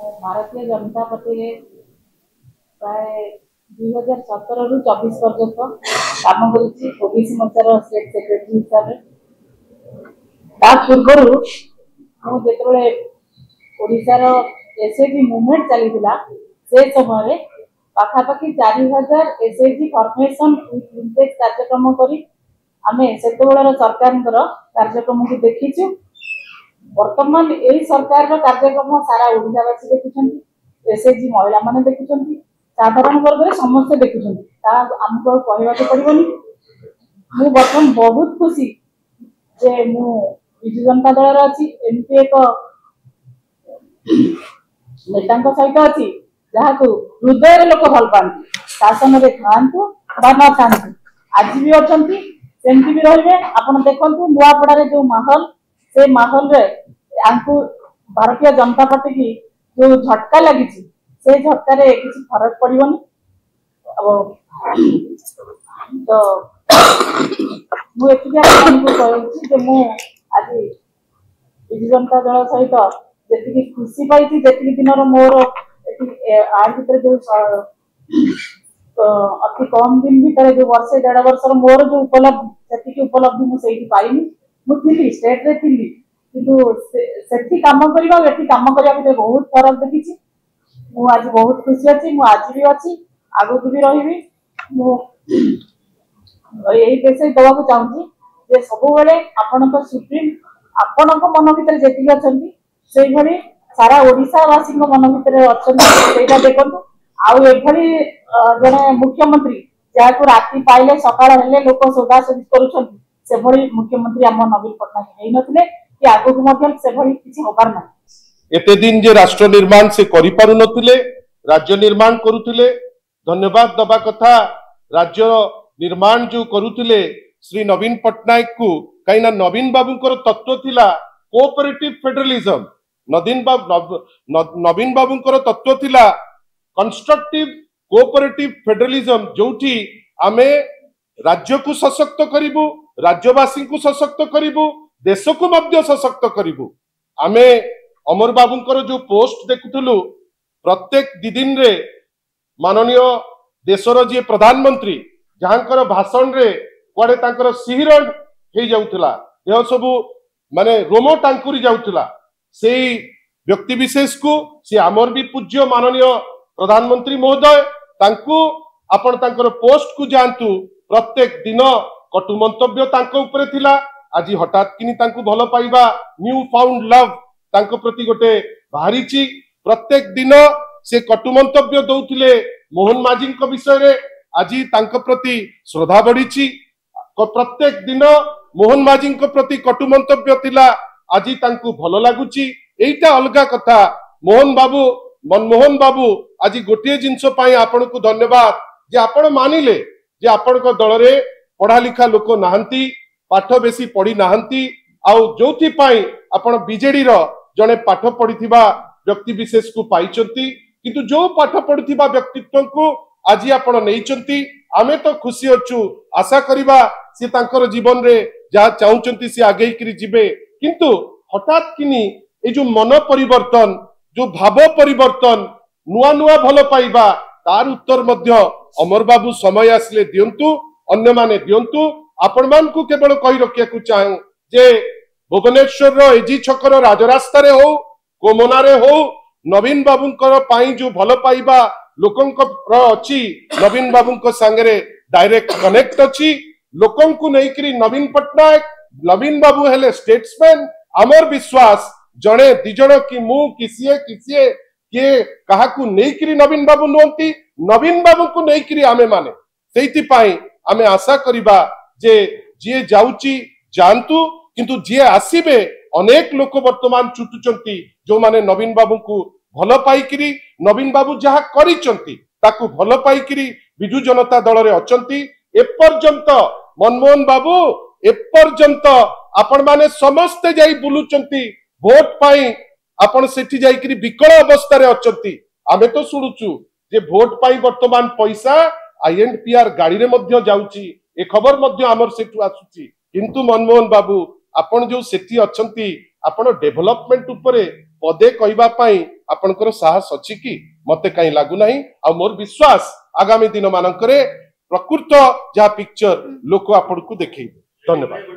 Bharatiya Janata party प्राय 2017 रु 24 पर्यंत काम करी ओबीसी मोर्चार स्टेट सेक्रेटरी हिसाब से मुझे ओडार एसएचजी मूवमेंट चली से समय पाखापाखि 4000 एसएचजी फॉर्मेशन विथ लिंकेज कार्यक्रम करी आमे सेतेबेलर सरकार कार्यक्रम को देखीचु। वर्तमान यही सरकार कार्यक्रम सारा ओडावासी देखुं, एसएचजी महिला माने देखुं, साधारण वर्ग में समस्ते देखुं, आमको कहवा पड़ोनी। मु बर्तमान बहुत खुशी जे मु विजु जनता दल अच्छी एमती एक नेता सहित अच्छी जहाँ को हृदय लोक भल पाती शासन में खातु न था आज भी अच्छा सेमती भी रे। आप देखु नुआपड़ा जो माहौल से माहौल रे आपको भारतीय जनता पार्टी की जो झटका लगी से झटका किसी फरक पड़ोनी। तो मुझे कहूँ मु आज विजु जनता दल सहित जी खुशी पाई जी दिन मोर आ भर जो अति कम दिन भर जो वर्षे 1.5 वर्ष मोर जो उपलब्धि मुझे पाइनी। मुझे स्टेट रे थी कि काम करने बहुत फरक देखी। आज बहुत खुशी अच्छी आज भी अच्छी आगु भी रही। यही मेसेज देवाक चाहूँगी जे सब बेले आपण सुप्रीम आपण मन भर जी अच्छा से भली सारा ओडावासी मन भर अच्छा देखु। आउ एभली जड़े मुख्यमंत्री जहाँ को राति पाइले सकाळ हेले लोक सोदासोदी कर मुख्यमंत्री आम नवीन पट्टनायक नथिले कि आगु से किसी होबार ना। एते दिन जे राष्ट्र निर्माण से करि पारु नथिले राज्य निर्माण करुथिले धन्यवाद दबा कथा। राज्य निर्माण जो करुथिले श्री नवीन पट्टनायक को कहीं नवीन बाबूंकर तत्व थिला कोऑपरेटिव फेडरलिज्म। नवीन बाबूंकर तत्व थिला कंस्ट्रक्टिव कोऑपरेटिव फेडरलिज्म जोठी आमे राज्य को सशक्त करिबु राज्यवासी को सशक्त करिबु देश को मध्य सशक्त करिबु। आमे अमर बाबूंकर जो पोस्ट देखुथुलु प्रत्येक दिन रे माननीय देशर जी प्रधानमंत्री जहाँकर भाषण रे कुआडे तांकर सिहिरण हे जाउथला देह सबु माने रोमो टांकुरी जाउथला। सेही व्यक्ति विशेष को से आमर भी पूज्य माननीय प्रधानमंत्री महोदय तांकु आपण तांकर पोस्ट को जानतु प्रत्येक दिन कटु मंतव्य तांको ऊपर थिला। आज हठात किनी तांकु भल पाइबा न्यू फाउंड लव तांको प्रति गोटे बाहरीची। प्रत्येक दिन से कटु मंतव्य दउथिले मोहन माझी को विषय रे आज तांको प्रति श्रद्धा बढ़ीची। प्रत्येक दिन मोहन माझी को प्रति कटु मंतव्य थिला आज तांकु भल लागुची। एइटा अलगा कथा। मनमोहन बाबू आज गोटे जिनस आपण को धन्यवाद जे आपण मानिले जे आपण को दल रे पढ़ा लिखा लोक नाहंती पाठ बेसी पढ़ी नाहंती आउ जोथि पाई आपण बीजेडी रो जने पाठ पढ़िथिबा व्यक्ति विशेष को पाइचंती किंतु जो पाठ पढ़िथिबा व्यक्तित्व को आज आपण नैचंती। आमे तो खुशी अछु आशा करिबा से तांकर जीवन रे जा चाहउचंती से आगे करी जिबे। किंतु हठात किनी ए जो मन परिवर्तन जो भाव परिवर्तन नुआ नुआ भल पाइबा तार उत्तर मध्य अमर बाबू समय आसले दियंतु अन्य माने दियंतु। आपण मान को केवल कहि रखिया को चाहू जे भुवनेश्वर रो एजी छकर राजरास्ता रे हो कोमना रे हो नवीन बाबूंकर पाई जो भल पाइबा लोकंकर अछि नवीन बाबूंक संगे डायरेक्ट कनेक्ट अछि। लोकं को नै करी नवीन पट्टनायक नवीन बाबू हेले स्टेट्समैन। आमर विश्वास जड़े दिजण कि मु किसीए किसीए के कहा को नेकरी नवीन बाबू नुंती नवीन बाबू को नेकरी आमे माने सेति पाई आमे आशा करिबा जे जे जाउची जानतु किंतु जे आसीबे अनेक लोक वर्तमान चुटुचंती जो माने नवीन बाबू को भल पाइकरी नवीन बाबू जहा करिचंती ताकू भल पाइकरी विजु जनता दल रे अचंती। एपर्यंत मनमोहन बाबू एपर्यंत आपण माने समस्त जाई बुलुचंती भोट पाई आपण सेठी जाइकरी विकल अवस्था रे अचंती। आमे तो सुनुचु जे भोट पाई वर्तमान पैसा आईएनपीआर गाड़ी रे मध्य जाउची ए खबर मध्य आमर सेठु आसुची। किंतु मनमोहन बाबू आपण जो सेठी अचंती आपण डेवलपमेंट उपरे पदे कहबा पई आपनकर साहस अछि कि मते कहीं लागू नहीं आ मोर विश्वास आगामी दिन मानकरे प्रकृत जहा पिक्चर लोक आपन को देखै। धन्यवाद।